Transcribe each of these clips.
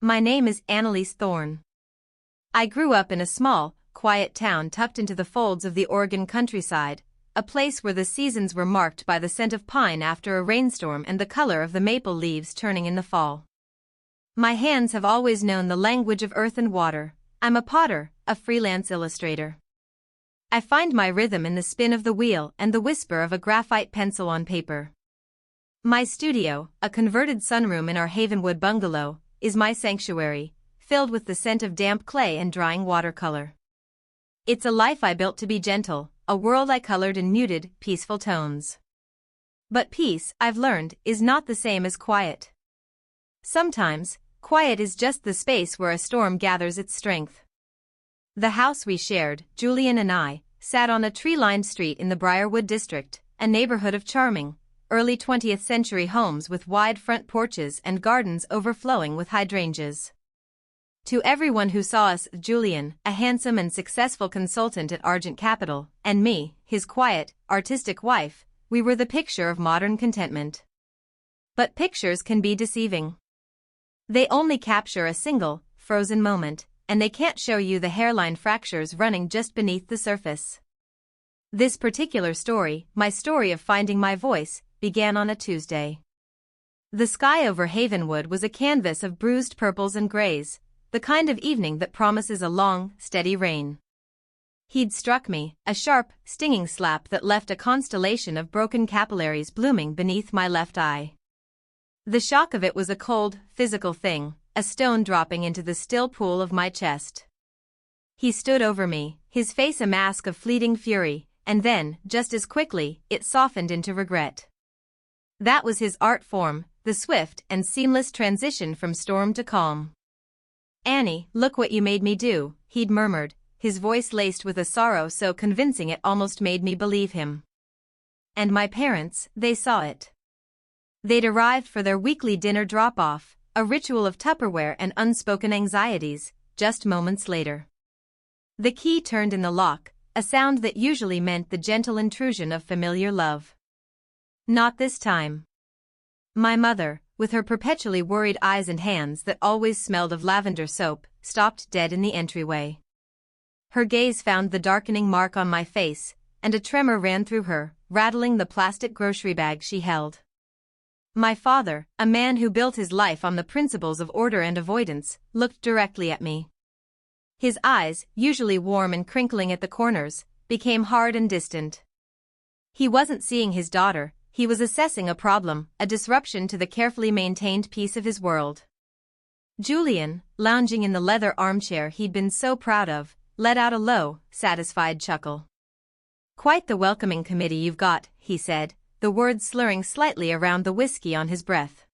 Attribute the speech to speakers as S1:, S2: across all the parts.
S1: My name is Annalise Thorne. I grew up in a small, quiet town tucked into the folds of the Oregon countryside, a place where the seasons were marked by the scent of pine after a rainstorm and the color of the maple leaves turning in the fall. My hands have always known the language of earth and water. I'm a potter, a freelance illustrator. I find my rhythm in the spin of the wheel and the whisper of a graphite pencil on paper. My studio, a converted sunroom in our Havenwood bungalow, is my sanctuary, filled with the scent of damp clay and drying watercolor. It's a life I built to be gentle, a world I colored in muted, peaceful tones. But peace, I've learned, is not the same as quiet. Sometimes, quiet is just the space where a storm gathers its strength. The house we shared, Julian and I, sat on a tree-lined street in the Briarwood district, a neighborhood of charming, early 20th century homes with wide front porches and gardens overflowing with hydrangeas. To everyone who saw us, Julian, a handsome and successful consultant at Argent Capital, and me, his quiet, artistic wife, we were the picture of modern contentment. But pictures can be deceiving. They only capture a single, frozen moment, and they can't show you the hairline fractures running just beneath the surface. This particular story, my story of finding my voice, began on a Tuesday. The sky over Havenwood was a canvas of bruised purples and grays, the kind of evening that promises a long, steady rain. He'd struck me, a sharp, stinging slap that left a constellation of broken capillaries blooming beneath my left eye. The shock of it was a cold, physical thing, a stone dropping into the still pool of my chest. He stood over me, his face a mask of fleeting fury, and then, just as quickly, it softened into regret. That was his art form, the swift and seamless transition from storm to calm. "Annie, look what you made me do," he'd murmured, his voice laced with a sorrow so convincing it almost made me believe him. And my parents, they saw it. They'd arrived for their weekly dinner drop-off, a ritual of Tupperware and unspoken anxieties, just moments later. The key turned in the lock, a sound that usually meant the gentle intrusion of familiar love. Not this time. My mother, with her perpetually worried eyes and hands that always smelled of lavender soap, stopped dead in the entryway. Her gaze found the darkening mark on my face, and a tremor ran through her, rattling the plastic grocery bag she held. My father, a man who built his life on the principles of order and avoidance, looked directly at me. His eyes, usually warm and crinkling at the corners, became hard and distant. He wasn't seeing his daughter, he was assessing a problem, a disruption to the carefully maintained peace of his world. Julian, lounging in the leather armchair he'd been so proud of, let out a low, satisfied chuckle. "Quite the welcoming committee you've got," he said, the words slurring slightly around the whiskey on his breath.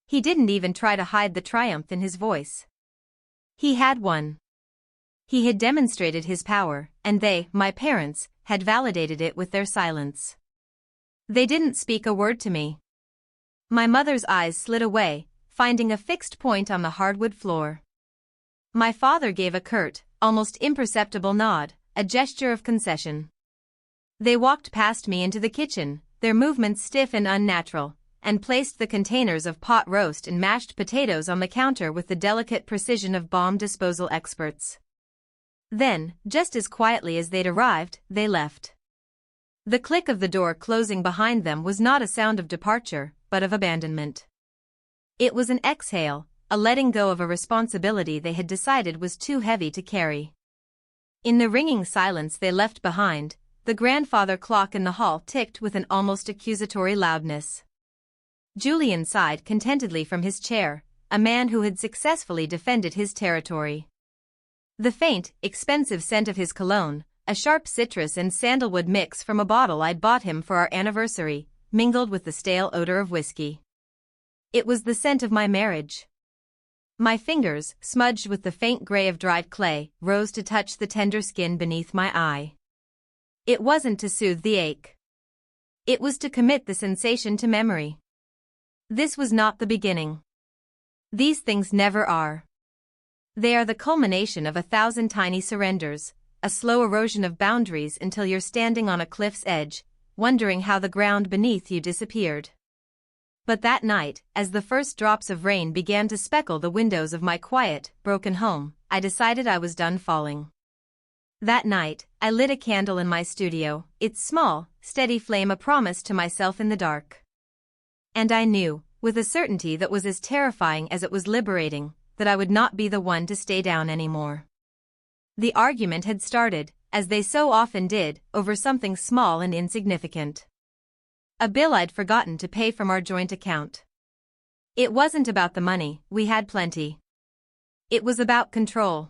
S1: He didn't even try to hide the triumph in his voice. He had won. He had demonstrated his power, and they, my parents, had validated it with their silence. They didn't speak a word to me. My mother's eyes slid away, finding a fixed point on the hardwood floor. My father gave a curt, almost imperceptible nod, a gesture of concession. They walked past me into the kitchen, their movements stiff and unnatural, and placed the containers of pot roast and mashed potatoes on the counter with the delicate precision of bomb disposal experts. Then, just as quietly as they'd arrived, they left. The click of the door closing behind them was not a sound of departure, but of abandonment. It was an exhale, a letting go of a responsibility they had decided was too heavy to carry. In the ringing silence they left behind, the grandfather clock in the hall ticked with an almost accusatory loudness. Julian sighed contentedly from his chair, a man who had successfully defended his territory. The faint, expensive scent of his cologne, a sharp citrus and sandalwood mix from a bottle I'd bought him for our anniversary, mingled with the stale odor of whiskey. It was the scent of my marriage. My fingers, smudged with the faint gray of dried clay, rose to touch the tender skin beneath my eye. It wasn't to soothe the ache. It was to commit the sensation to memory. This was not the beginning. These things never are. They are the culmination of 1,000 tiny surrenders, a slow erosion of boundaries until you're standing on a cliff's edge, wondering how the ground beneath you disappeared. But that night, as the first drops of rain began to speckle the windows of my quiet, broken home, I decided I was done falling. That night, I lit a candle in my studio, its small, steady flame a promise to myself in the dark. And I knew, with a certainty that was as terrifying as it was liberating, that I would not be the one to stay down anymore. The argument had started, as they so often did, over something small and insignificant. A bill I'd forgotten to pay from our joint account. It wasn't about the money, we had plenty. It was about control.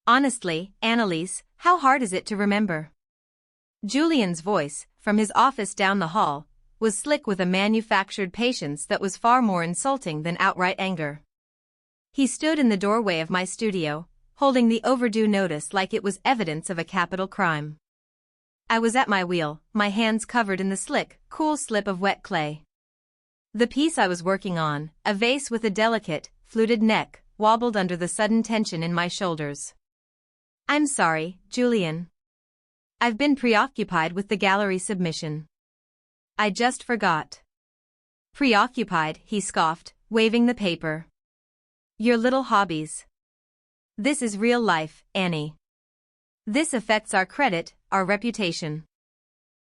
S1: Honestly, Annalise, how hard is it to remember? Julian's voice, from his office down the hall, was slick with a manufactured patience that was far more insulting than outright anger. He stood in the doorway of my studio, holding the overdue notice like it was evidence of a capital crime. I was at my wheel, my hands covered in the slick, cool slip of wet clay. The piece I was working on, a vase with a delicate, fluted neck, wobbled under the sudden tension in my shoulders. "I'm sorry, Julian. I've been preoccupied with the gallery submission. I just forgot." "Preoccupied," he scoffed, waving the paper. "Your little hobbies. This is real life, Annie. This affects our credit, our reputation."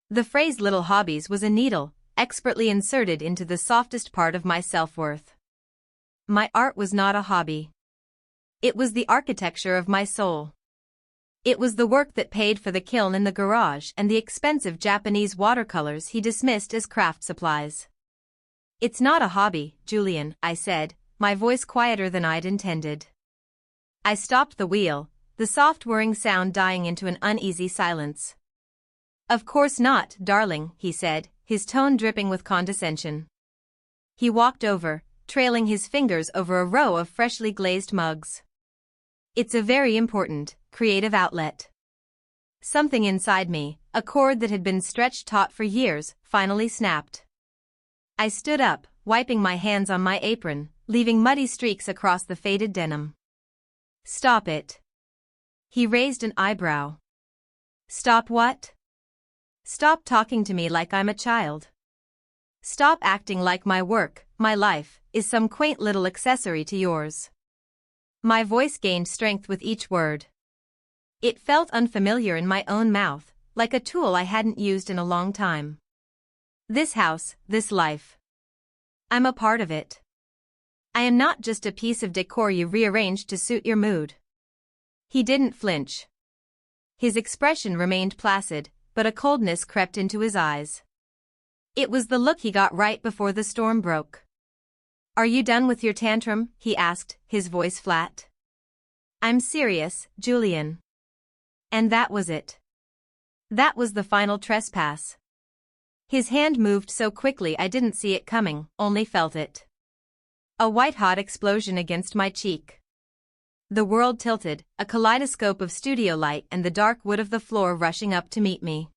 S1: The phrase little hobbies was a needle, expertly inserted into the softest part of my self-worth. My art was not a hobby. It was the architecture of my soul. It was the work that paid for the kiln in the garage and the expensive Japanese watercolors he dismissed as craft supplies. "It's not a hobby, Julian," I said, my voice quieter than I'd intended. I stopped the wheel, the soft whirring sound dying into an uneasy silence. "Of course not, darling," he said, his tone dripping with condescension. He walked over, trailing his fingers over a row of freshly glazed mugs. "It's a very important, creative outlet." Something inside me, a cord that had been stretched taut for years, finally snapped. I stood up, wiping my hands on my apron, leaving muddy streaks across the faded denim. "Stop it." He raised an eyebrow. "Stop what?" "Stop talking to me like I'm a child. Stop acting like my work, my life, is some quaint little accessory to yours." My voice gained strength with each word. It felt unfamiliar in my own mouth, like a tool I hadn't used in a long time. "This house, this life. I'm a part of it. I am not just a piece of decor you rearranged to suit your mood." He didn't flinch. His expression remained placid, but a coldness crept into his eyes. It was the look he got right before the storm broke. "Are you done with your tantrum?" he asked, his voice flat. "I'm serious, Julian." And that was it. That was the final trespass. His hand moved so quickly I didn't see it coming, only felt it. A white-hot explosion against my cheek. The world tilted, a kaleidoscope of studio light and the dark wood of the floor rushing up to meet me.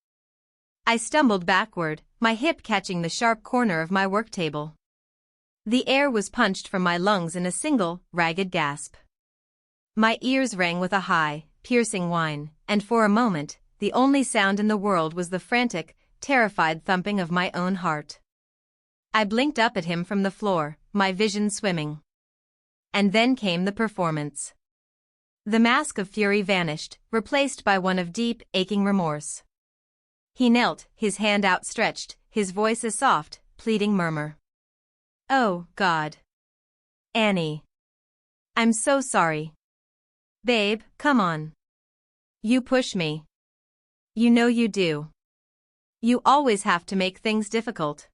S1: I stumbled backward, my hip catching the sharp corner of my work table. The air was punched from my lungs in a single, ragged gasp. My ears rang with a high, piercing whine, and for a moment, the only sound in the world was the frantic, terrified thumping of my own heart. I blinked up at him from the floor, my vision swimming. And then came the performance. The mask of fury vanished, replaced by one of deep, aching remorse. He knelt, his hand outstretched, his voice a soft, pleading murmur. "Oh, God. Annie. I'm so sorry. Babe, come on. You push me. You know you do. You always have to make things difficult."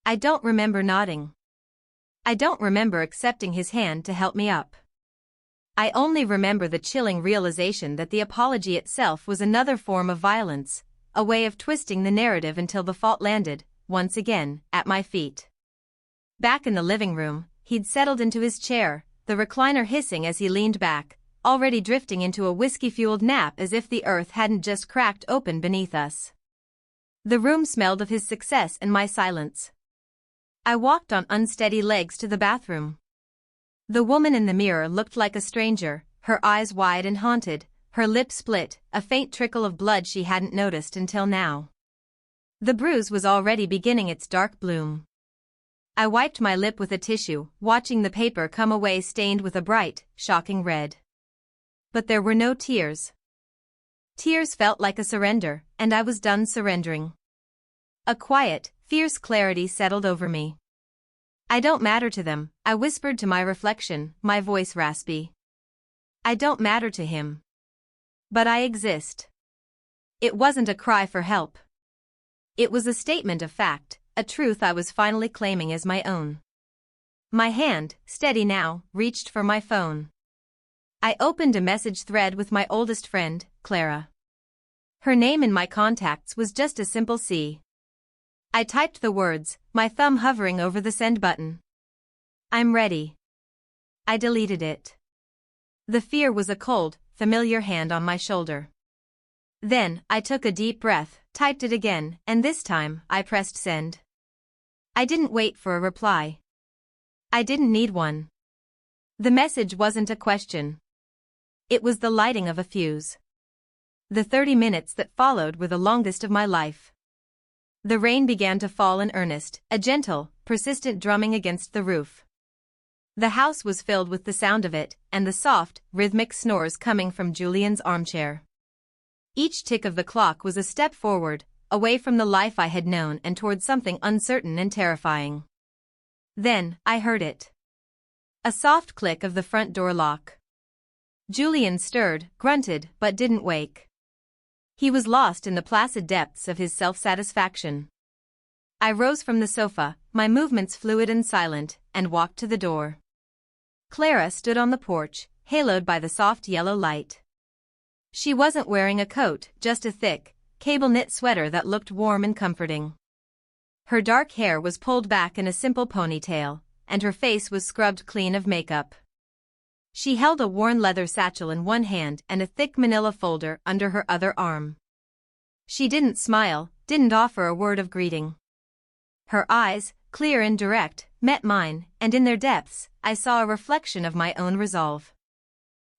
S1: I don't remember nodding. I don't remember accepting his hand to help me up. I only remember the chilling realization that the apology itself was another form of violence, a way of twisting the narrative until the fault landed, once again, at my feet. Back in the living room, he'd settled into his chair, the recliner hissing as he leaned back, already drifting into a whiskey-fueled nap as if the earth hadn't just cracked open beneath us. The room smelled of his success and my silence. I walked on unsteady legs to the bathroom. The woman in the mirror looked like a stranger, her eyes wide and haunted, her lips split, a faint trickle of blood she hadn't noticed until now. The bruise was already beginning its dark bloom. I wiped my lip with a tissue, watching the paper come away stained with a bright, shocking red. But there were no tears. Tears felt like a surrender, and I was done surrendering. A quiet, fierce clarity settled over me. I don't matter to them, I whispered to my reflection, my voice raspy. I don't matter to him. But I exist. It wasn't a cry for help. It was a statement of fact, a truth I was finally claiming as my own. My hand, steady now, reached for my phone. I opened a message thread with my oldest friend, Clara. Her name in my contacts was just a simple C. I typed the words, my thumb hovering over the send button. I'm ready. I deleted it. The fear was a cold, familiar hand on my shoulder. Then, I took a deep breath, typed it again, and this time, I pressed send. I didn't wait for a reply. I didn't need one. The message wasn't a question. It was the lighting of a fuse. The 30 minutes that followed were the longest of my life. The rain began to fall in earnest, a gentle, persistent drumming against the roof. The house was filled with the sound of it, and the soft, rhythmic snores coming from Julian's armchair. Each tick of the clock was a step forward, away from the life I had known and toward something uncertain and terrifying. Then, I heard it. A soft click of the front door lock. Julian stirred, grunted, but didn't wake. He was lost in the placid depths of his self-satisfaction. I rose from the sofa, my movements fluid and silent, and walked to the door. Clara stood on the porch, haloed by the soft yellow light. She wasn't wearing a coat, just a thick, cable-knit sweater that looked warm and comforting. Her dark hair was pulled back in a simple ponytail, and her face was scrubbed clean of makeup. She held a worn leather satchel in one hand and a thick manila folder under her other arm. She didn't smile, didn't offer a word of greeting. Her eyes, clear and direct, met mine, and in their depths, I saw a reflection of my own resolve.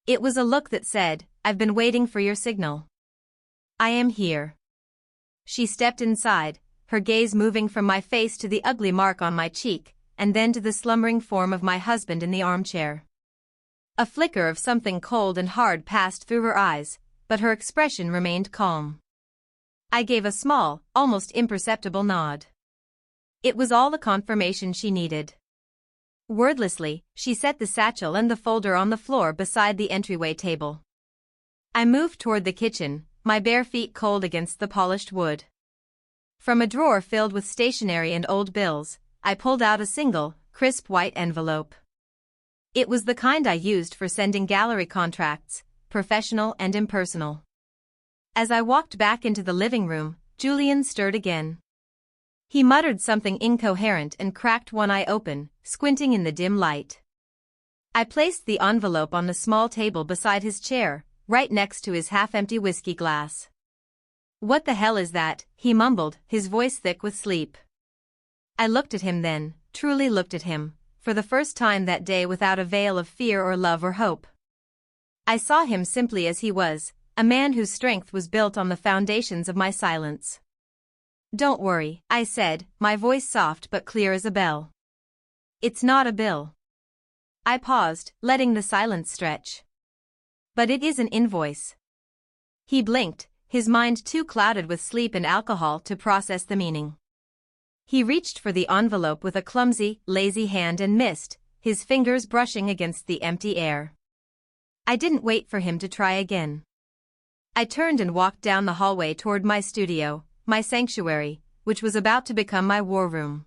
S1: It was a look that said, I've been waiting for your signal. I am here. She stepped inside, her gaze moving from my face to the ugly mark on my cheek, and then to the slumbering form of my husband in the armchair. A flicker of something cold and hard passed through her eyes, but her expression remained calm. I gave a small, almost imperceptible nod. It was all the confirmation she needed. Wordlessly, she set the satchel and the folder on the floor beside the entryway table. I moved toward the kitchen, my bare feet cold against the polished wood. From a drawer filled with stationery and old bills, I pulled out a single, crisp white envelope. It was the kind I used for sending gallery contracts, professional and impersonal. As I walked back into the living room, Julian stirred again. He muttered something incoherent and cracked one eye open, squinting in the dim light. I placed the envelope on the small table beside his chair, right next to his half-empty whiskey glass. "What the hell is that?" he mumbled, his voice thick with sleep. I looked at him then, truly looked at him, for the first time that day without a veil of fear or love or hope. I saw him simply as he was, a man whose strength was built on the foundations of my silence. "Don't worry," I said, my voice soft but clear as a bell. "It's not a bill." I paused, letting the silence stretch. "But it is an invoice." He blinked, his mind too clouded with sleep and alcohol to process the meaning. He reached for the envelope with a clumsy, lazy hand and missed, his fingers brushing against the empty air. I didn't wait for him to try again. I turned and walked down the hallway toward my studio, my sanctuary, which was about to become my war room.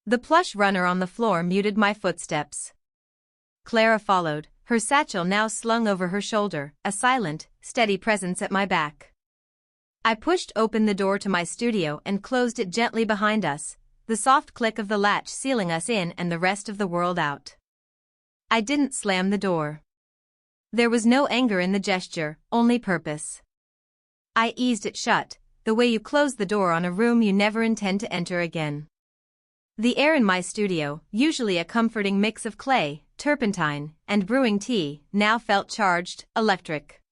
S1: The plush runner on the floor muted my footsteps. Clara followed, her satchel now slung over her shoulder, a silent, steady presence at my back. I pushed open the door to my studio and closed it gently behind us, the soft click of the latch sealing us in and the rest of the world out. I didn't slam the door. There was no anger in the gesture, only purpose. I eased it shut, the way you close the door on a room you never intend to enter again. The air in my studio, usually a comforting mix of clay, turpentine, and brewing tea, now felt charged, electric.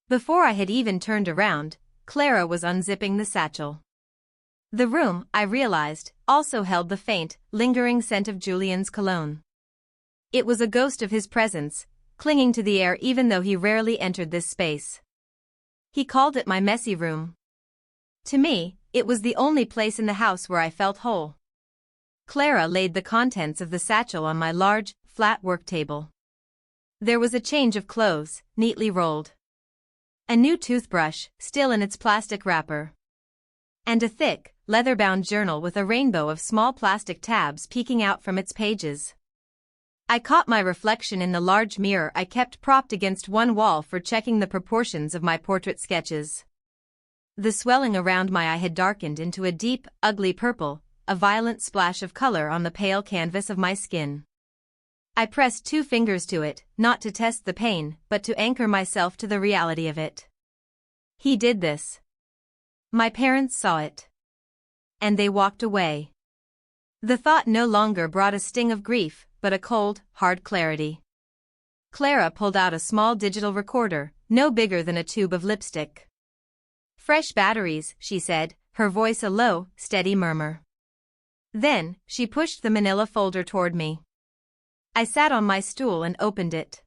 S1: Before I had even turned around, Clara was unzipping the satchel. The room, I realized, also held the faint, lingering scent of Julian's cologne. It was a ghost of his presence, clinging to the air even though he rarely entered this space. He called it my messy room. To me, it was the only place in the house where I felt whole. Clara laid the contents of the satchel on my large, flat work table. There was a change of clothes, neatly rolled. A new toothbrush, still in its plastic wrapper. And a thick, leather-bound journal with a rainbow of small plastic tabs peeking out from its pages. I caught my reflection in the large mirror I kept propped against one wall for checking the proportions of my portrait sketches. The swelling around my eye had darkened into a deep, ugly purple, a violent splash of color on the pale canvas of my skin. I pressed 2 fingers to it, not to test the pain, but to anchor myself to the reality of it. He did this. My parents saw it. And they walked away. The thought no longer brought a sting of grief, but a cold, hard clarity. Clara pulled out a small digital recorder, no bigger than a tube of lipstick. "Fresh batteries," she said, her voice a low, steady murmur. Then, she pushed the manila folder toward me. I sat on my stool and opened it.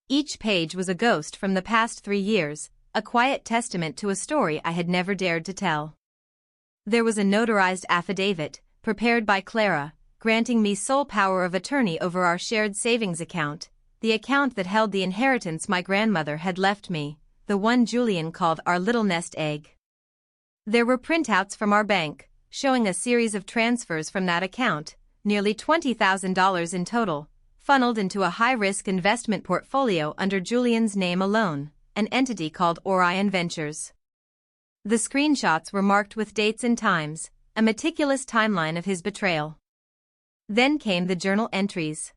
S1: Each page was a ghost from the past 3 years, a quiet testament to a story I had never dared to tell. There was a notarized affidavit, prepared by Clara, granting me sole power of attorney over our shared savings account, the account that held the inheritance my grandmother had left me, the one Julian called our little nest egg. There were printouts from our bank, showing a series of transfers from that account, nearly $20,000 in total, funneled into a high-risk investment portfolio under Julian's name alone, an entity called Orion Ventures. The screenshots were marked with dates and times, a meticulous timeline of his betrayal. Then came the journal entries.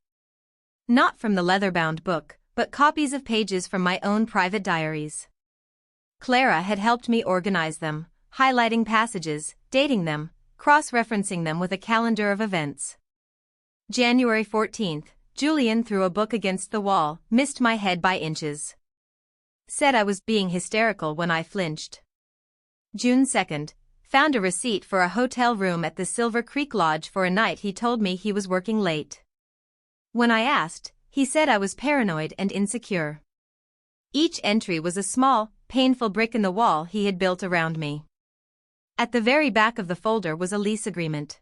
S1: Not from the leather-bound book, but copies of pages from my own private diaries. Clara had helped me organize them, highlighting passages, dating them, cross-referencing them with a calendar of events. January 14th, Julian threw a book against the wall, missed my head by inches. Said I was being hysterical when I flinched. June 2nd, found a receipt for a hotel room at the Silver Creek Lodge for a night he told me he was working late. When I asked, he said I was paranoid and insecure. Each entry was a small, painful brick in the wall he had built around me. At the very back of the folder was a lease agreement.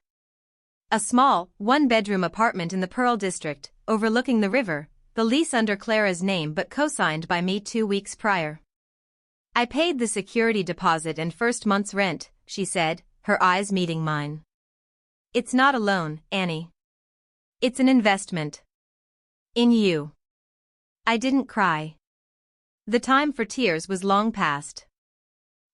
S1: A small, 1-bedroom apartment in the Pearl District, overlooking the river, the lease under Clara's name but co-signed by me 2 weeks prior. I paid the security deposit and first month's rent, she said, her eyes meeting mine. It's not a loan, Annie. It's an investment. In you. I didn't cry. The time for tears was long past.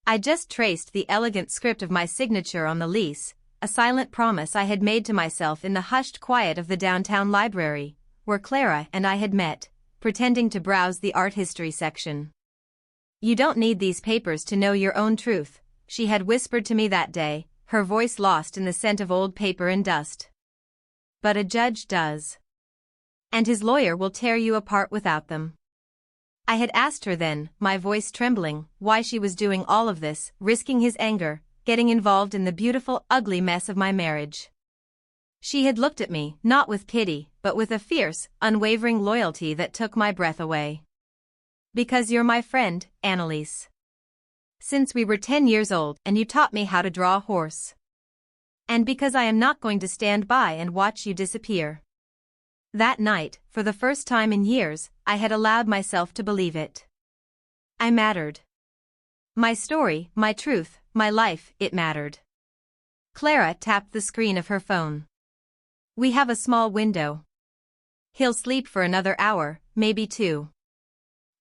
S1: I just traced the elegant script of my signature on the lease, a silent promise I had made to myself in the hushed quiet of the downtown library, where Clara and I had met, pretending to browse the art history section. "You don't need these papers to know your own truth," she had whispered to me that day, her voice lost in the scent of old paper and dust. "But a judge does. And his lawyer will tear you apart without them." I had asked her then, my voice trembling, why she was doing all of this, risking his anger, getting involved in the beautiful, ugly mess of my marriage. She had looked at me, not with pity, but with a fierce, unwavering loyalty that took my breath away. "Because you're my friend, Annalise. Since we were 10 years old and you taught me how to draw a horse. And because I am not going to stand by and watch you disappear." That night, for the first time in years, I had allowed myself to believe it. I mattered. My story, my truth, my life, it mattered. Clara tapped the screen of her phone. "We have a small window. He'll sleep for another hour, maybe 2.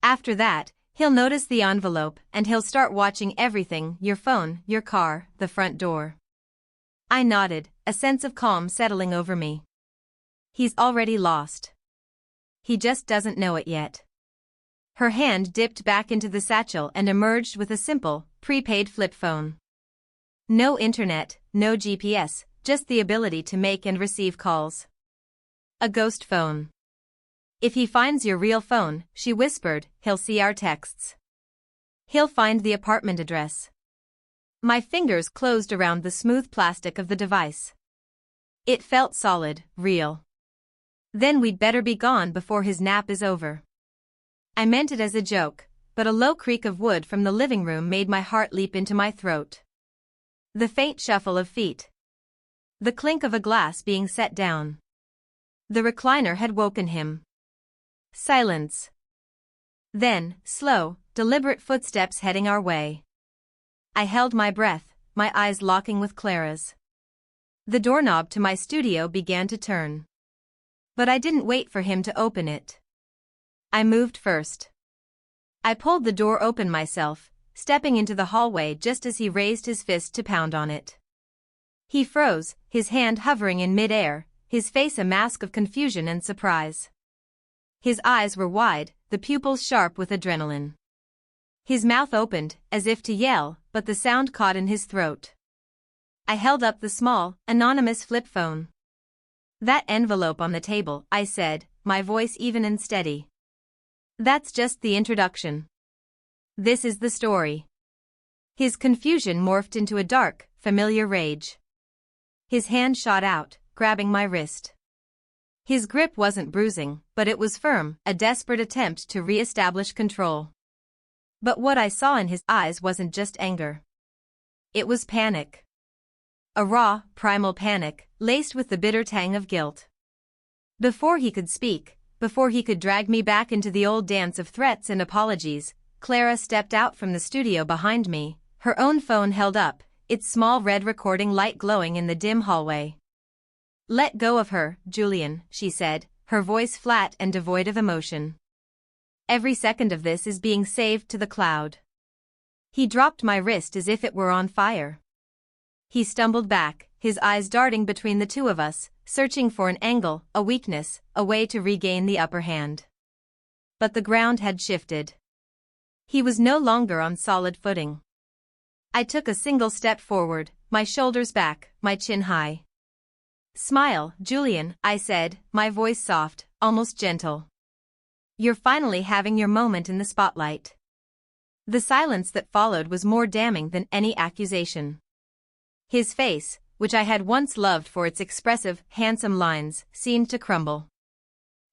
S1: After that, he'll notice the envelope and he'll start watching everything, your phone, your car, the front door." I nodded, a sense of calm settling over me. He's already lost. He just doesn't know it yet. Her hand dipped back into the satchel and emerged with a simple, prepaid flip phone. No internet, no GPS, just the ability to make and receive calls. A ghost phone. "If he finds your real phone," she whispered, "he'll see our texts. He'll find the apartment address." My fingers closed around the smooth plastic of the device. It felt solid, real. Then we'd better be gone before his nap is over. I meant it as a joke, but a low creak of wood from the living room made my heart leap into my throat. The faint shuffle of feet. The clink of a glass being set down. The recliner had woken him. Silence. Then, slow, deliberate footsteps heading our way. I held my breath, my eyes locking with Clara's. The doorknob to my studio began to turn. But I didn't wait for him to open it. I moved first. I pulled the door open myself, stepping into the hallway just as he raised his fist to pound on it. He froze, his hand hovering in mid-air, his face a mask of confusion and surprise. His eyes were wide, the pupils sharp with adrenaline. His mouth opened, as if to yell, but the sound caught in his throat. I held up the small, anonymous flip phone. "That envelope on the table," I said, my voice even and steady. "That's just the introduction. This is the story." His confusion morphed into a dark, familiar rage. His hand shot out, grabbing my wrist. His grip wasn't bruising, but it was firm, a desperate attempt to re-establish control. But what I saw in his eyes wasn't just anger. It was panic. A raw, primal panic, laced with the bitter tang of guilt. Before he could speak, before he could drag me back into the old dance of threats and apologies, Clara stepped out from the studio behind me, her own phone held up, its small red recording light glowing in the dim hallway. "Let go of her, Julian," she said, her voice flat and devoid of emotion. "Every second of this is being saved to the cloud." He dropped my wrist as if it were on fire. He stumbled back, his eyes darting between the two of us, searching for an angle, a weakness, a way to regain the upper hand. But the ground had shifted. He was no longer on solid footing. I took a single step forward, my shoulders back, my chin high. "Smile, Julian," I said, my voice soft, almost gentle. "You're finally having your moment in the spotlight." The silence that followed was more damning than any accusation. His face, which I had once loved for its expressive, handsome lines, seemed to crumble.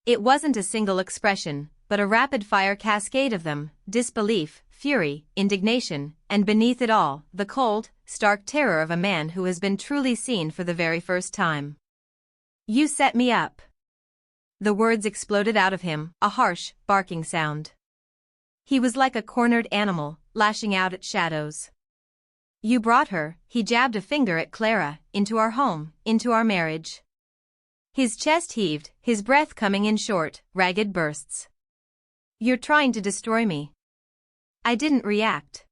S1: It wasn't a single expression, but a rapid-fire cascade of them: disbelief, fury, indignation, and beneath it all, the cold, stark terror of a man who has been truly seen for the very first time. "You set me up." The words exploded out of him, a harsh, barking sound. He was like a cornered animal, lashing out at shadows. "You brought her," he jabbed a finger at Clara, "into our home, into our marriage." His chest heaved, his breath coming in short, ragged bursts. "You're trying to destroy me." I didn't react.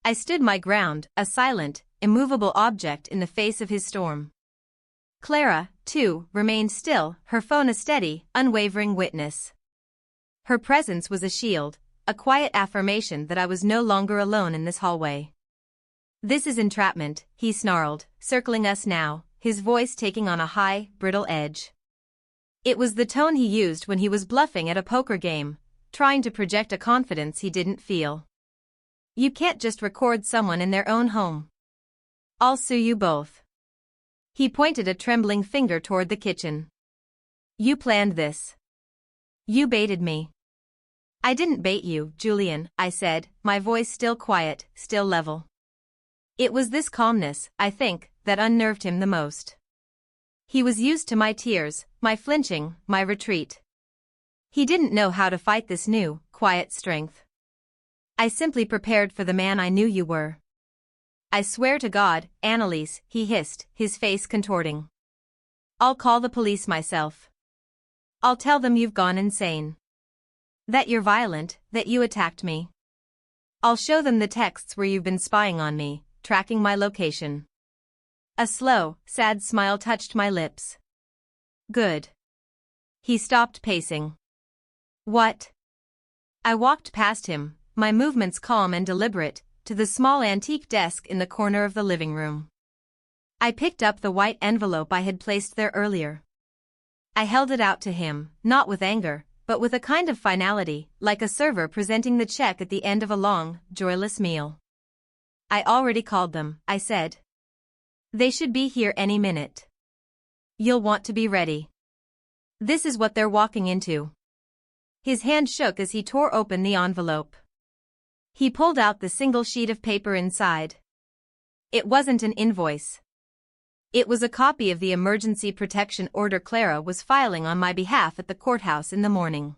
S1: I stood my ground, a silent, immovable object in the face of his storm. Clara, too, remained still, her phone a steady, unwavering witness. Her presence was a shield, a quiet affirmation that I was no longer alone in this hallway. "This is entrapment," he snarled, circling us now, his voice taking on a high, brittle edge. It was the tone he used when he was bluffing at a poker game, trying to project a confidence he didn't feel. "You can't just record someone in their own home. I'll sue you both." He pointed a trembling finger toward the kitchen. "You planned this. You baited me." "I didn't bait you, Julian," I said, my voice still quiet, still level. It was this calmness, I think, that unnerved him the most. He was used to my tears, my flinching, my retreat. He didn't know how to fight this new, quiet strength. "I simply prepared for the man I knew you were." "I swear to God, Annalise," he hissed, his face contorting. "I'll call the police myself. I'll tell them you've gone insane. That you're violent, that you attacked me. I'll show them the texts where you've been spying on me, tracking my location." A slow, sad smile touched my lips. "Good." He stopped pacing. "What?" I walked past him, my movements calm and deliberate, to the small antique desk in the corner of the living room. I picked up the white envelope I had placed there earlier. I held it out to him, not with anger, but with a kind of finality, like a server presenting the check at the end of a long, joyless meal. I already called them, I said. They should be here any minute. You'll want to be ready. This is what they're walking into. His hand shook as he tore open the envelope. He pulled out the single sheet of paper inside. It wasn't an invoice. It was a copy of the emergency protection order Clara was filing on my behalf at the courthouse in the morning.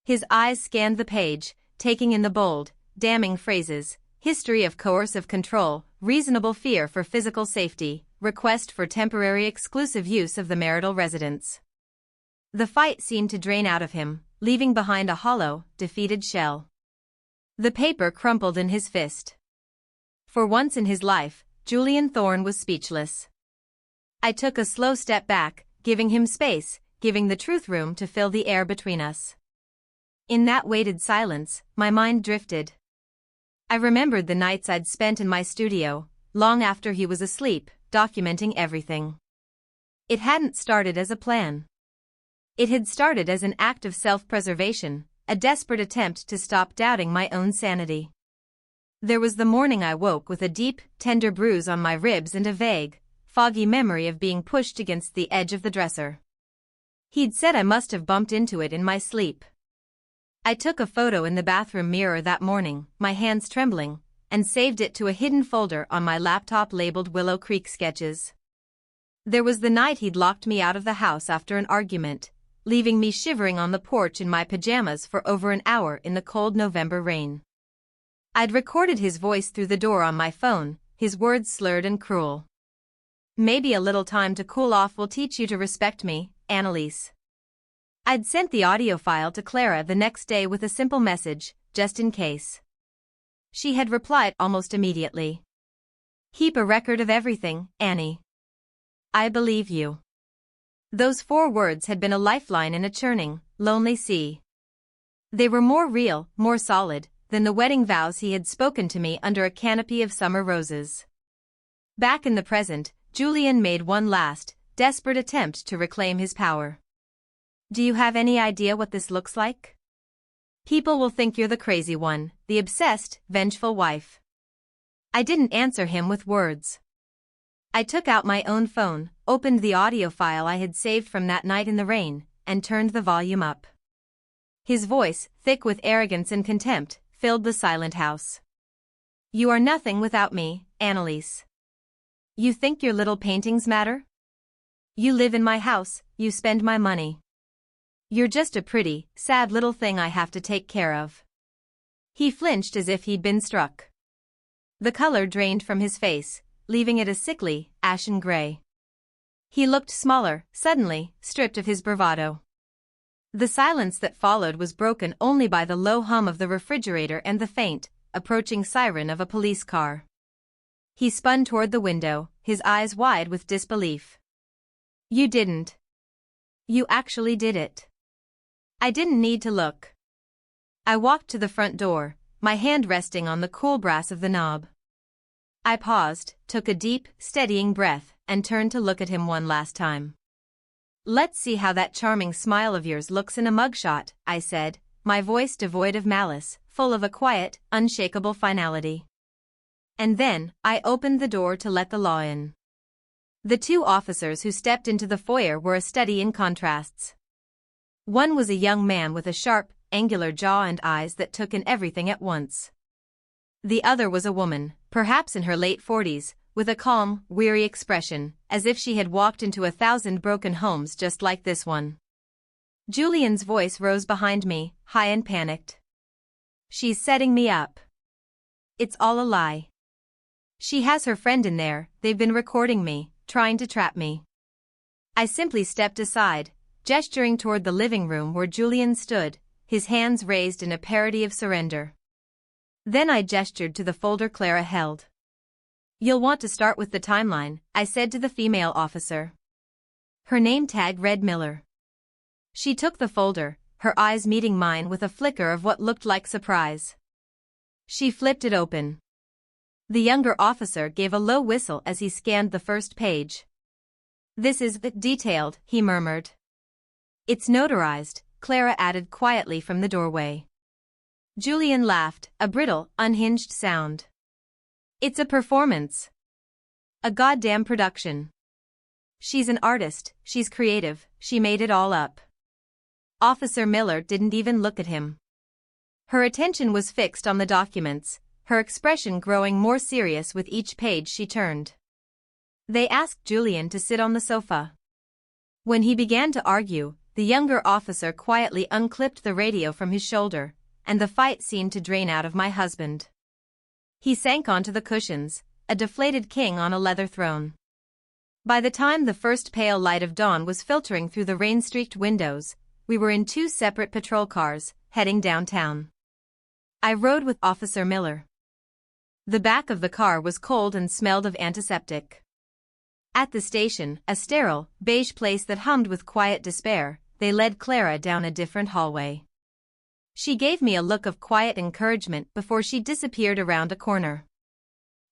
S1: His eyes scanned the page, taking in the bold, damning phrases: history of coercive control, reasonable fear for physical safety, request for temporary exclusive use of the marital residence. The fight seemed to drain out of him, leaving behind a hollow, defeated shell. The paper crumpled in his fist. For once in his life, Julian Thorne was speechless. I took a slow step back, giving him space, giving the truth room to fill the air between us. In that weighted silence, my mind drifted. I remembered the nights I'd spent in my studio, long after he was asleep, documenting everything. It hadn't started as a plan. It had started as an act of self-preservation, a desperate attempt to stop doubting my own sanity. There was the morning I woke with a deep, tender bruise on my ribs and a vague, foggy memory of being pushed against the edge of the dresser. He'd said I must have bumped into it in my sleep. I took a photo in the bathroom mirror that morning, my hands trembling, and saved it to a hidden folder on my laptop labeled Willow Creek Sketches. There was the night he'd locked me out of the house after an argument, leaving me shivering on the porch in my pajamas for over an hour in the cold November rain. I'd recorded his voice through the door on my phone, his words slurred and cruel. Maybe a little time to cool off will teach you to respect me, Annalise. I'd sent the audio file to Clara the next day with a simple message, just in case. She had replied almost immediately. Keep a record of everything, Annie. I believe you. Those 4 words had been a lifeline in a churning, lonely sea. They were more real, more solid, than the wedding vows he had spoken to me under a canopy of summer roses. Back in the present, Julian made one last, desperate attempt to reclaim his power. Do you have any idea what this looks like? People will think you're the crazy one, the obsessed, vengeful wife. I didn't answer him with words. I took out my own phone, opened the audio file I had saved from that night in the rain, and turned the volume up. His voice, thick with arrogance and contempt, filled the silent house. You are nothing without me, Annalise. You think your little paintings matter? You live in my house, you spend my money. You're just a pretty, sad little thing I have to take care of. He flinched as if he'd been struck. The color drained from his face, leaving it a sickly, ashen gray. He looked smaller, suddenly, stripped of his bravado. The silence that followed was broken only by the low hum of the refrigerator and the faint, approaching siren of a police car. He spun toward the window, his eyes wide with disbelief. You didn't. You actually did it. I didn't need to look. I walked to the front door, my hand resting on the cool brass of the knob. I paused, took a deep, steadying breath, and turned to look at him one last time. Let's see how that charming smile of yours looks in a mugshot, I said, my voice devoid of malice, full of a quiet, unshakable finality. And then, I opened the door to let the law in. The 2 officers who stepped into the foyer were a study in contrasts. One was a young man with a sharp, angular jaw and eyes that took in everything at once. The other was a woman, perhaps in her late 40s, with a calm, weary expression, as if she had walked into 1,000 broken homes just like this one. Julian's voice rose behind me, high and panicked. She's setting me up. It's all a lie. She has her friend in there, they've been recording me, trying to trap me. I simply stepped aside, gesturing toward the living room where Julian stood, his hands raised in a parody of surrender. Then I gestured to the folder Clara held. You'll want to start with the timeline, I said to the female officer. Her name tag read Miller. She took the folder, her eyes meeting mine with a flicker of what looked like surprise. She flipped it open. The younger officer gave a low whistle as he scanned the first page. This is detailed, he murmured. It's notarized, Clara added quietly from the doorway. Julian laughed, a brittle, unhinged sound. It's a performance. A goddamn production. She's an artist, she's creative, she made it all up. Officer Miller didn't even look at him. Her attention was fixed on the documents, her expression growing more serious with each page she turned. They asked Julian to sit on the sofa. When he began to argue, the younger officer quietly unclipped the radio from his shoulder, and the fight seemed to drain out of my husband. He sank onto the cushions, a deflated king on a leather throne. By the time the first pale light of dawn was filtering through the rain-streaked windows, we were in two separate patrol cars, heading downtown. I rode with Officer Miller. The back of the car was cold and smelled of antiseptic. At the station, a sterile, beige place that hummed with quiet despair, they led Clara down a different hallway. She gave me a look of quiet encouragement before she disappeared around a corner.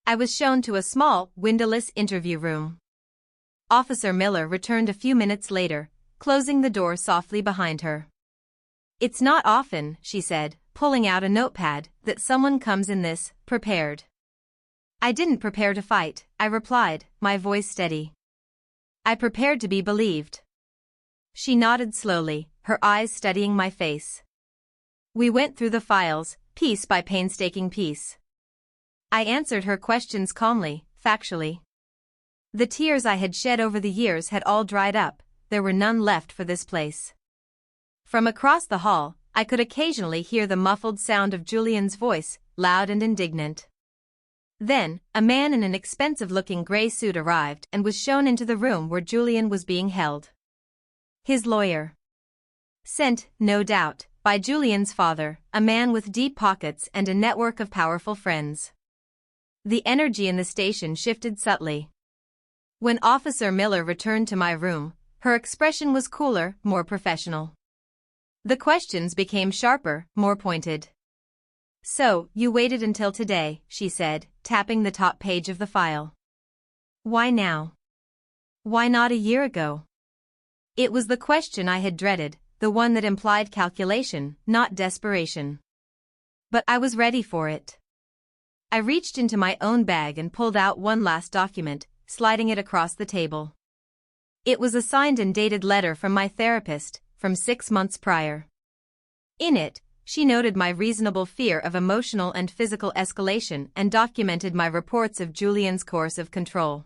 S1: I was shown to a small, windowless interview room. Officer Miller returned a few minutes later, closing the door softly behind her. "It's not often," she said, pulling out a notepad, "that someone comes in this, prepared." "I didn't prepare to fight," I replied, my voice steady. "I prepared to be believed." She nodded slowly, her eyes studying my face. We went through the files, piece by painstaking piece. I answered her questions calmly, factually. The tears I had shed over the years had all dried up, there were none left for this place. From across the hall, I could occasionally hear the muffled sound of Julian's voice, loud and indignant. Then, a man in an expensive-looking gray suit arrived and was shown into the room where Julian was being held. His lawyer. Sent, no doubt, by Julian's father, a man with deep pockets and a network of powerful friends. The energy in the station shifted subtly. When Officer Miller returned to my room, her expression was cooler, more professional. The questions became sharper, more pointed. "So, you waited until today," she said, tapping the top page of the file. "Why now? Why not a year ago?" It was the question I had dreaded, the one that implied calculation, not desperation. But I was ready for it. I reached into my own bag and pulled out one last document, sliding it across the table. It was a signed and dated letter from my therapist, from 6 months prior. In it, she noted my reasonable fear of emotional and physical escalation and documented my reports of Julian's course of control.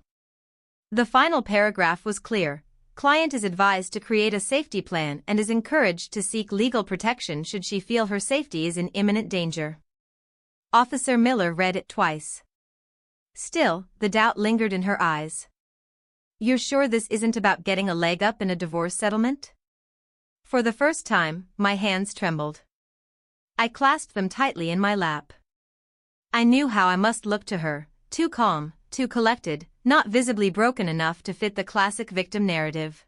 S1: The final paragraph was clear. Client is advised to create a safety plan and is encouraged to seek legal protection should she feel her safety is in imminent danger. Officer Miller read it twice. Still, the doubt lingered in her eyes. "You're sure this isn't about getting a leg up in a divorce settlement?" For the first time, my hands trembled. I clasped them tightly in my lap. I knew how I must look to her, too calm, too collected, not visibly broken enough to fit the classic victim narrative.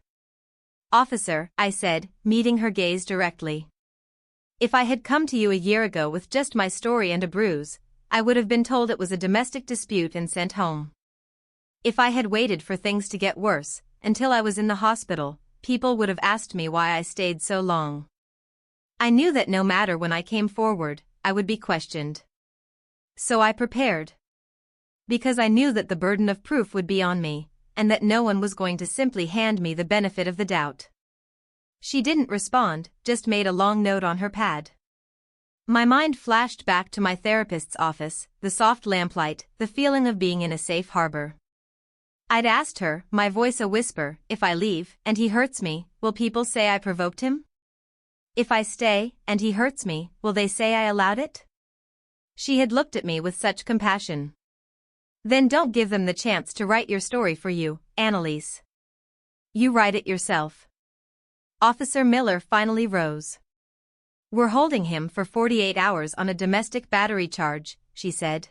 S1: "Officer," I said, meeting her gaze directly. "If I had come to you a year ago with just my story and a bruise, I would have been told it was a domestic dispute and sent home. If I had waited for things to get worse, until I was in the hospital, people would have asked me why I stayed so long. I knew that no matter when I came forward, I would be questioned. So I prepared. Because I knew that the burden of proof would be on me, and that no one was going to simply hand me the benefit of the doubt." She didn't respond, just made a long note on her pad. My mind flashed back to my therapist's office, the soft lamplight, the feeling of being in a safe harbor. I'd asked her, my voice a whisper, "If I leave, and he hurts me, will people say I provoked him? If I stay, and he hurts me, will they say I allowed it?" She had looked at me with such compassion. "Then don't give them the chance to write your story for you, Annalise. You write it yourself." Officer Miller finally rose. "We're holding him for 48 hours on a domestic battery charge," she said.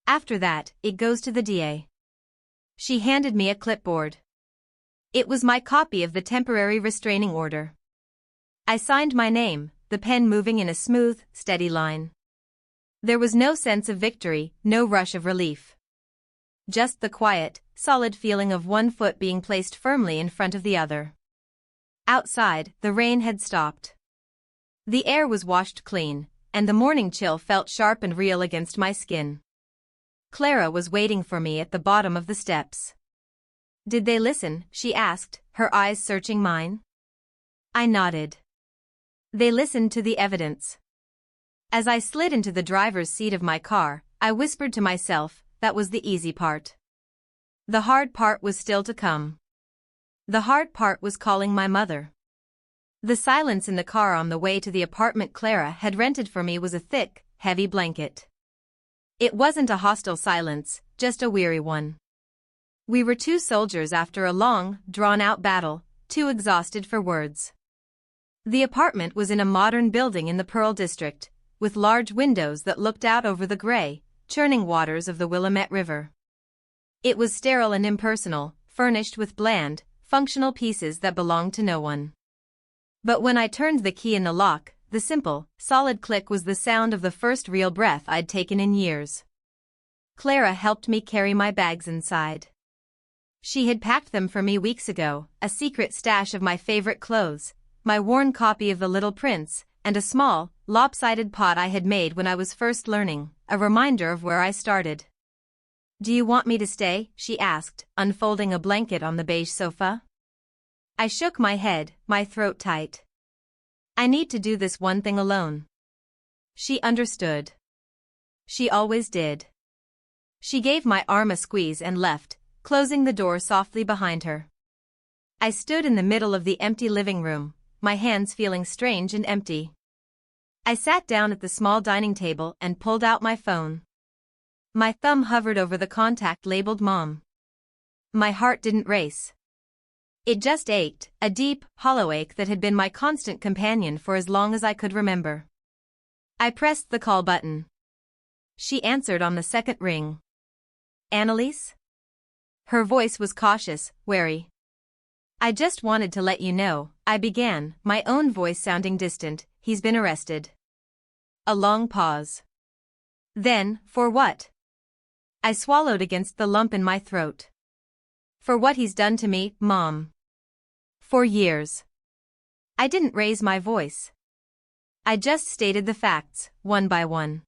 S1: "After that, it goes to the DA." She handed me a clipboard. It was my copy of the temporary restraining order. I signed my name, the pen moving in a smooth, steady line. There was no sense of victory, no rush of relief. Just the quiet, solid feeling of one foot being placed firmly in front of the other. Outside, the rain had stopped. The air was washed clean, and the morning chill felt sharp and real against my skin. Clara was waiting for me at the bottom of the steps. "Did they listen?" she asked, her eyes searching mine. I nodded. "They listened to the evidence." As I slid into the driver's seat of my car, I whispered to myself, that was the easy part. The hard part was still to come. The hard part was calling my mother. The silence in the car on the way to the apartment Clara had rented for me was a thick, heavy blanket. It wasn't a hostile silence, just a weary one. We were two soldiers after a long, drawn-out battle, too exhausted for words. The apartment was in a modern building in the Pearl District, with large windows that looked out over the gray, churning waters of the Willamette River. It was sterile and impersonal, furnished with bland, functional pieces that belonged to no one. But when I turned the key in the lock, the simple, solid click was the sound of the first real breath I'd taken in years. Clara helped me carry my bags inside. She had packed them for me weeks ago, a secret stash of my favorite clothes, my worn copy of The Little Prince, and a small, lopsided pot I had made when I was first learning, a reminder of where I started. "Do you want me to stay?" she asked, unfolding a blanket on the beige sofa. I shook my head, my throat tight. "I need to do this one thing alone." She understood. She always did. She gave my arm a squeeze and left, closing the door softly behind her. I stood in the middle of the empty living room, my hands feeling strange and empty. I sat down at the small dining table and pulled out my phone. My thumb hovered over the contact labeled Mom. My heart didn't race. It just ached, a deep, hollow ache that had been my constant companion for as long as I could remember. I pressed the call button. She answered on the second ring. "Annalise?" Her voice was cautious, wary. "I just wanted to let you know," I began, my own voice sounding distant, "he's been arrested." A long pause. Then, for what? I swallowed against the lump in my throat. "For what he's done to me, Mom. For years." I didn't raise my voice. I just stated the facts, one by one.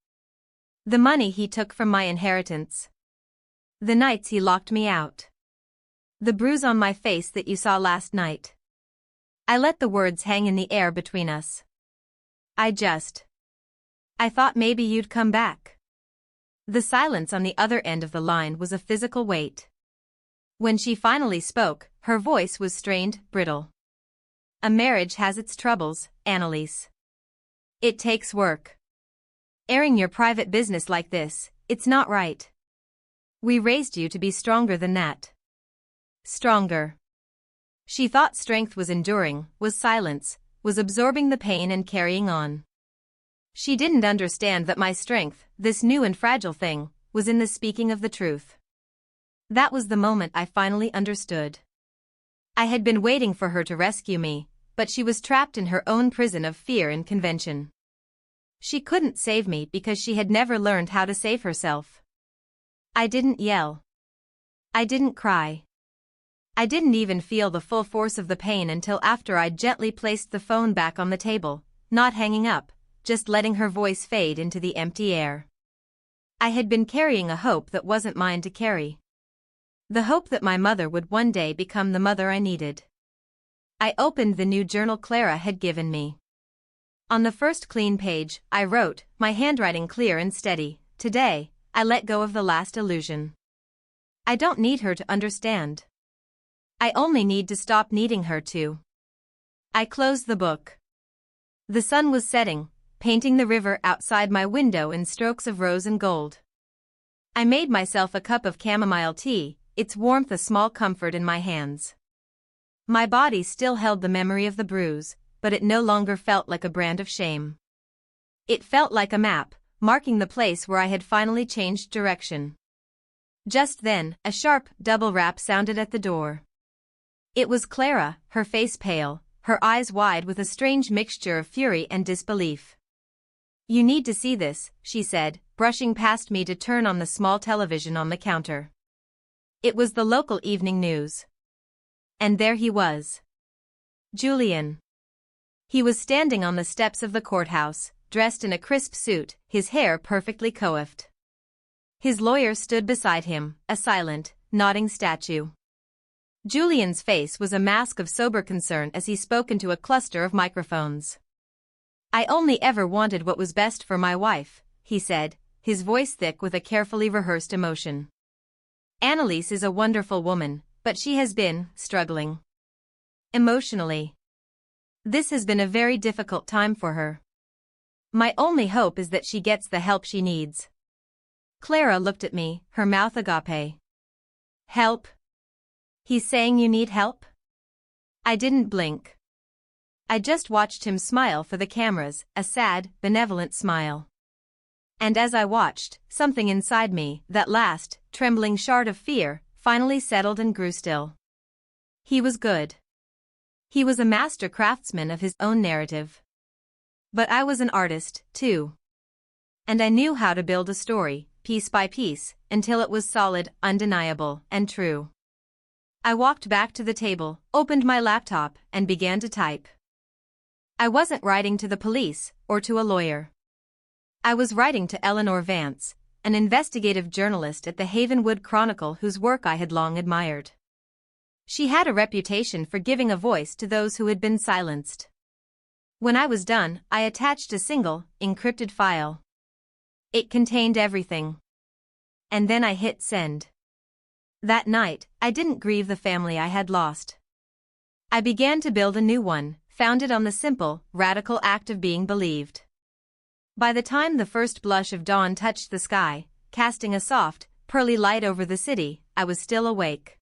S1: The money he took from my inheritance. The nights he locked me out. The bruise on my face that you saw last night. I let the words hang in the air between us. I thought maybe you'd come back." The silence on the other end of the line was a physical weight. When she finally spoke, her voice was strained, brittle. "A marriage has its troubles, Annalise. It takes work. Airing your private business like this, it's not right. We raised you to be stronger than that." Stronger. She thought strength was enduring, was silence, was absorbing the pain and carrying on. She didn't understand that my strength, this new and fragile thing, was in the speaking of the truth. That was the moment I finally understood. I had been waiting for her to rescue me, but she was trapped in her own prison of fear and convention. She couldn't save me because she had never learned how to save herself. I didn't yell. I didn't cry. I didn't even feel the full force of the pain until after I'd gently placed the phone back on the table, not hanging up, just letting her voice fade into the empty air. I had been carrying a hope that wasn't mine to carry. The hope that my mother would one day become the mother I needed. I opened the new journal Clara had given me. On the first clean page, I wrote, my handwriting clear and steady, "Today, I let go of the last illusion. I don't need her to understand. I only need to stop needing her to." I closed the book. The sun was setting, painting the river outside my window in strokes of rose and gold. I made myself a cup of chamomile tea, its warmth a small comfort in my hands. My body still held the memory of the bruise, but it no longer felt like a brand of shame. It felt like a map, marking the place where I had finally changed direction. Just then, a sharp, double rap sounded at the door. It was Clara, her face pale, her eyes wide with a strange mixture of fury and disbelief. "You need to see this," she said, brushing past me to turn on the small television on the counter. It was the local evening news. And there he was. Julian. He was standing on the steps of the courthouse, dressed in a crisp suit, his hair perfectly coiffed. His lawyer stood beside him, a silent, nodding statue. Julian's face was a mask of sober concern as he spoke into a cluster of microphones. "I only ever wanted what was best for my wife," he said, his voice thick with a carefully rehearsed emotion. "Annalise is a wonderful woman, but she has been struggling emotionally. This has been a very difficult time for her. My only hope is that she gets the help she needs." Clara looked at me, her mouth agape. "Help? He's saying you need help?" I didn't blink. I just watched him smile for the cameras, a sad, benevolent smile. And as I watched, something inside me, that last, trembling shard of fear, finally settled and grew still. He was good. He was a master craftsman of his own narrative. But I was an artist, too. And I knew how to build a story, piece by piece, until it was solid, undeniable, and true. I walked back to the table, opened my laptop, and began to type. I wasn't writing to the police, or to a lawyer. I was writing to Eleanor Vance, an investigative journalist at the Havenwood Chronicle whose work I had long admired. She had a reputation for giving a voice to those who had been silenced. When I was done, I attached a single, encrypted file. It contained everything. And then I hit send. That night, I didn't grieve the family I had lost. I began to build a new one, founded on the simple, radical act of being believed. By the time the first blush of dawn touched the sky, casting a soft, pearly light over the city, I was still awake.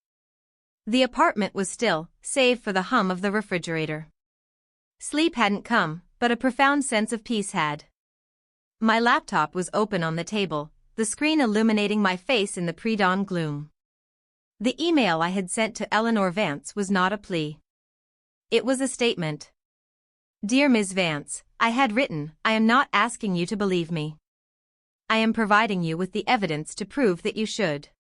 S1: The apartment was still, save for the hum of the refrigerator. Sleep hadn't come, but a profound sense of peace had. My laptop was open on the table, the screen illuminating my face in the pre-dawn gloom. The email I had sent to Eleanor Vance was not a plea. It was a statement. "Dear Ms. Vance," I had written, "I am not asking you to believe me. I am providing you with the evidence to prove that you should."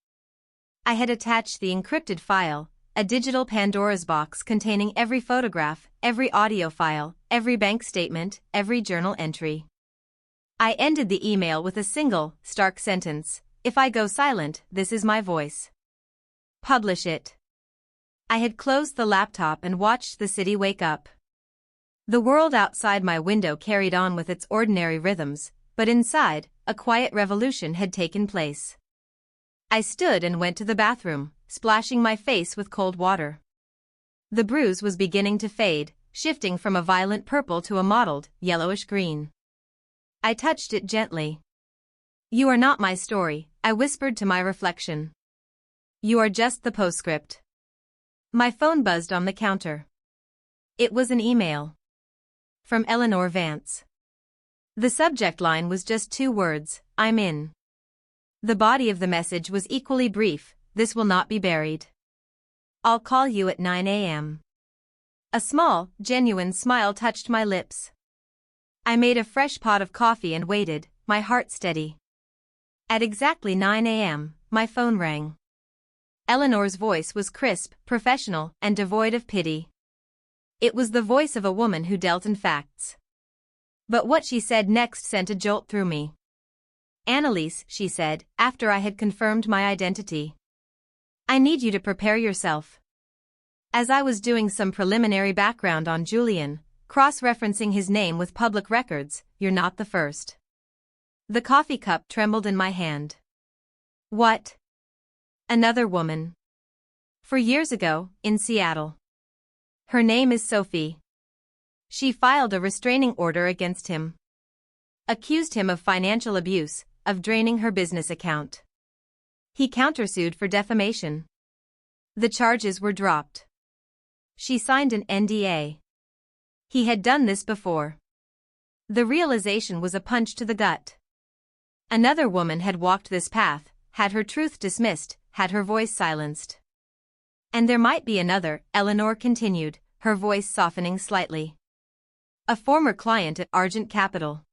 S1: I had attached the encrypted file, a digital Pandora's box containing every photograph, every audio file, every bank statement, every journal entry. I ended the email with a single, stark sentence: "If I go silent, this is my voice. Publish it." I had closed the laptop and watched the city wake up. The world outside my window carried on with its ordinary rhythms, but inside, a quiet revolution had taken place. I stood and went to the bathroom, splashing my face with cold water. The bruise was beginning to fade, shifting from a violent purple to a mottled, yellowish green. I touched it gently. "You are not my story," I whispered to my reflection. "You are just the postscript." My phone buzzed on the counter. It was an email. From Eleanor Vance. The subject line was just 2 words, "I'm in." The body of the message was equally brief: "This will not be buried. I'll call you at 9 a.m. A small, genuine smile touched my lips. I made a fresh pot of coffee and waited, my heart steady. At exactly 9 a.m., my phone rang. Eleanor's voice was crisp, professional, and devoid of pity. It was the voice of a woman who dealt in facts. But what she said next sent a jolt through me. "Annalise," she said, after I had confirmed my identity, "I need you to prepare yourself." As I was doing some preliminary background on Julian, cross-referencing his name with public records, "You're not the first." The coffee cup trembled in my hand. "What?" "Another woman. 4 years ago, in Seattle. Her name is Sophie. She filed a restraining order against him. Accused him of financial abuse, of draining her business account. He countersued for defamation. The charges were dropped. She signed an NDA. He had done this before. The realization was a punch to the gut. Another woman had walked this path, had her truth dismissed, had her voice silenced. And there might be another, Eleanor continued, her voice softening slightly. A former client at Argent Capital.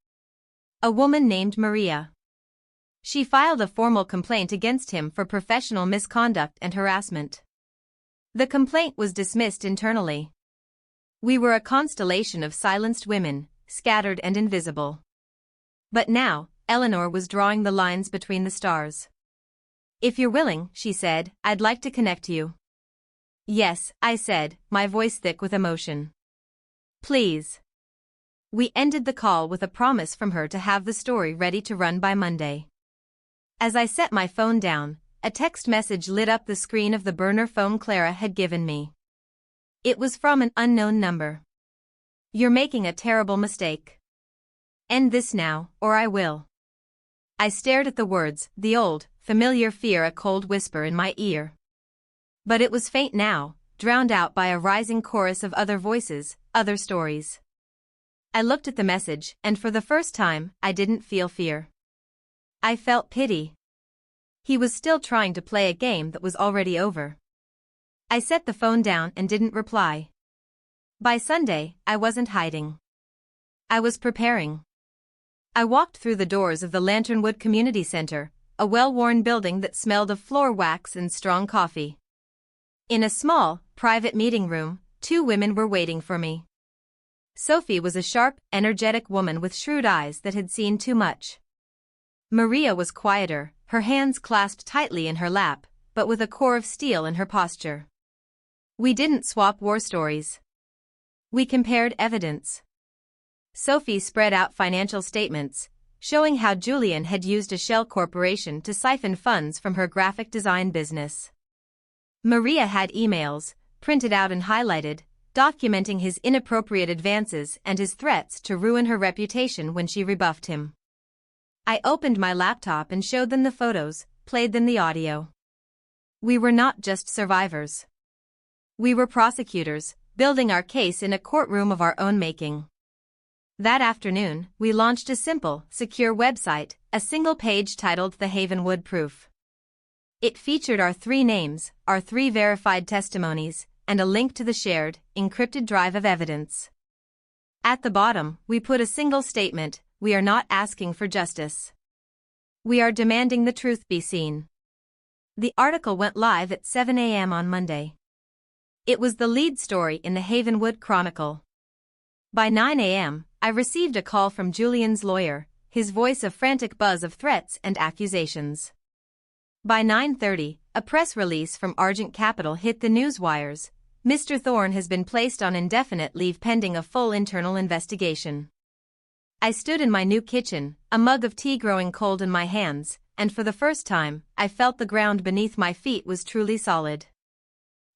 S1: A woman named Maria. She filed a formal complaint against him for professional misconduct and harassment. The complaint was dismissed internally. We were a constellation of silenced women, scattered and invisible. But now, Eleanor was drawing the lines between the stars. If you're willing, she said, I'd like to connect you. Yes, I said, my voice thick with emotion. Please. We ended the call with a promise from her to have the story ready to run by Monday. As I set my phone down, a text message lit up the screen of the burner phone Clara had given me. It was from an unknown number. You're making a terrible mistake. End this now, or I will. I stared at the words, the old, familiar fear, a cold whisper in my ear. But it was faint now, drowned out by a rising chorus of other voices, other stories. I looked at the message, and for the first time, I didn't feel fear. I felt pity. He was still trying to play a game that was already over. I set the phone down and didn't reply. By Sunday, I wasn't hiding. I was preparing. I walked through the doors of the Lanternwood Community Center, a well-worn building that smelled of floor wax and strong coffee. In a small, private meeting room, 2 women were waiting for me. Sophie was a sharp, energetic woman with shrewd eyes that had seen too much. Maria was quieter, her hands clasped tightly in her lap, but with a core of steel in her posture. We didn't swap war stories. We compared evidence. Sophie spread out financial statements, showing how Julian had used a shell corporation to siphon funds from her graphic design business. Maria had emails, printed out and highlighted, documenting his inappropriate advances and his threats to ruin her reputation when she rebuffed him. I opened my laptop and showed them the photos, played them the audio. We were not just survivors. We were prosecutors, building our case in a courtroom of our own making. That afternoon, we launched a simple, secure website, a single page titled The Havenwood Proof. It featured our 3 names, our 3 verified testimonies, and a link to the shared, encrypted drive of evidence. At the bottom, we put a single statement: we are not asking for justice. We are demanding the truth be seen. The article went live at 7 a.m. on Monday. It was the lead story in the Havenwood Chronicle. By 9 a.m., I received a call from Julian's lawyer, his voice a frantic buzz of threats and accusations. By 9:30, a press release from Argent Capital hit the news wires. Mr. Thorne has been placed on indefinite leave pending a full internal investigation. I stood in my new kitchen, a mug of tea growing cold in my hands, and for the first time, I felt the ground beneath my feet was truly solid.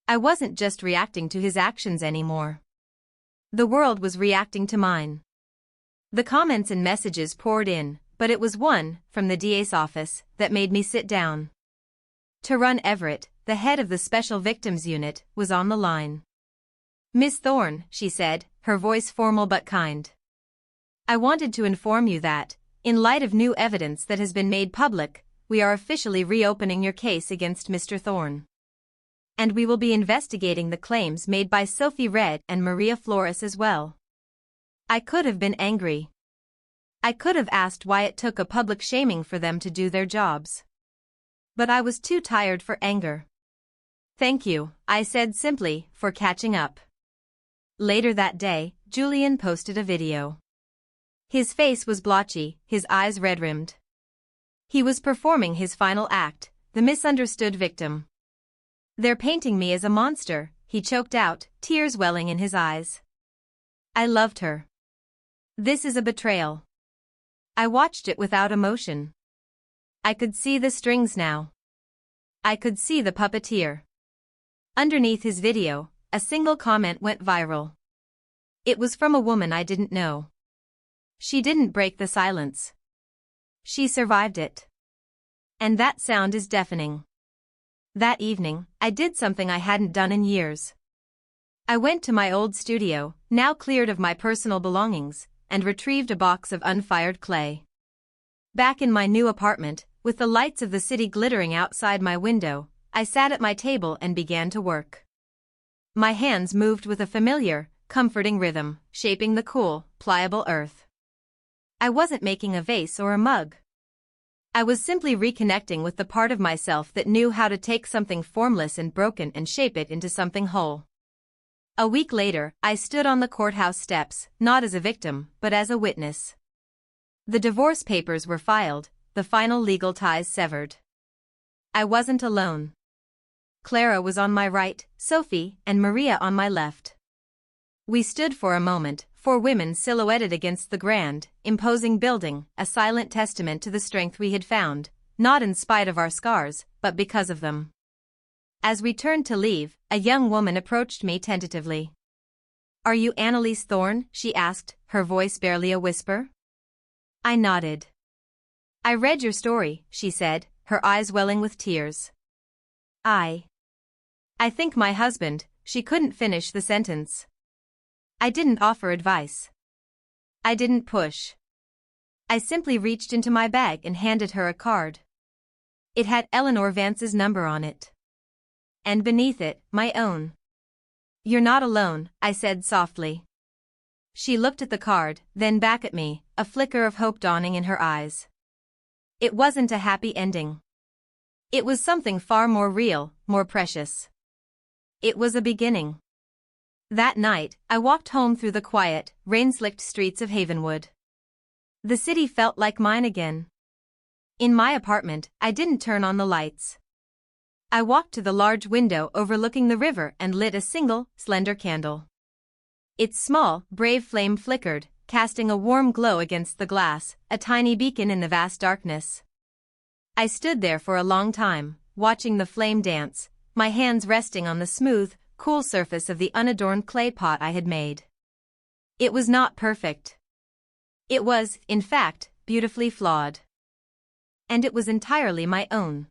S1: I wasn't just reacting to his actions anymore. The world was reacting to mine. The comments and messages poured in, but it was one, from the DA's office, that made me sit down. Taron Everett, the head of the Special Victims Unit, was on the line. Miss Thorne, she said, her voice formal but kind. I wanted to inform you that, in light of new evidence that has been made public, we are officially reopening your case against Mr. Thorne. And we will be investigating the claims made by Sophie Red and Maria Flores as well. I could have been angry. I could have asked why it took a public shaming for them to do their jobs. But I was too tired for anger. Thank you, I said simply, for catching up. Later that day, Julian posted a video. His face was blotchy, his eyes red-rimmed. He was performing his final act, the misunderstood victim. They're painting me as a monster, he choked out, tears welling in his eyes. I loved her. This is a betrayal. I watched it without emotion. I could see the strings now. I could see the puppeteer. Underneath his video, a single comment went viral. It was from a woman I didn't know. She didn't break the silence. She survived it. And that sound is deafening. That evening, I did something I hadn't done in years. I went to my old studio, now cleared of my personal belongings, and retrieved a box of unfired clay. Back in my new apartment, with the lights of the city glittering outside my window, I sat at my table and began to work. My hands moved with a familiar, comforting rhythm, shaping the cool, pliable earth. I wasn't making a vase or a mug. I was simply reconnecting with the part of myself that knew how to take something formless and broken and shape it into something whole. A week later, I stood on the courthouse steps, not as a victim, but as a witness. The divorce papers were filed, the final legal ties severed. I wasn't alone. Clara was on my right, Sophie and Maria on my left. We stood for a moment, 4 women silhouetted against the grand, imposing building, a silent testament to the strength we had found, not in spite of our scars, but because of them. As we turned to leave, a young woman approached me tentatively. "Are you Annalise Thorne?" she asked, her voice barely a whisper. I nodded. "I read your story," she said, her eyes welling with tears. I think my husband," she couldn't finish the sentence. I didn't offer advice. I didn't push. I simply reached into my bag and handed her a card. It had Eleanor Vance's number on it. And beneath it, my own. "You're not alone," I said softly. She looked at the card, then back at me, a flicker of hope dawning in her eyes. It wasn't a happy ending. It was something far more real, more precious. It was a beginning. That night, I walked home through the quiet, rain-slicked streets of Havenwood. The city felt like mine again. In my apartment, I didn't turn on the lights. I walked to the large window overlooking the river and lit a single, slender candle. Its small, brave flame flickered, casting a warm glow against the glass, a tiny beacon in the vast darkness. I stood there for a long time, watching the flame dance, my hands resting on the smooth, cool surface of the unadorned clay pot I had made. It was not perfect. It was, in fact, beautifully flawed. And it was entirely my own.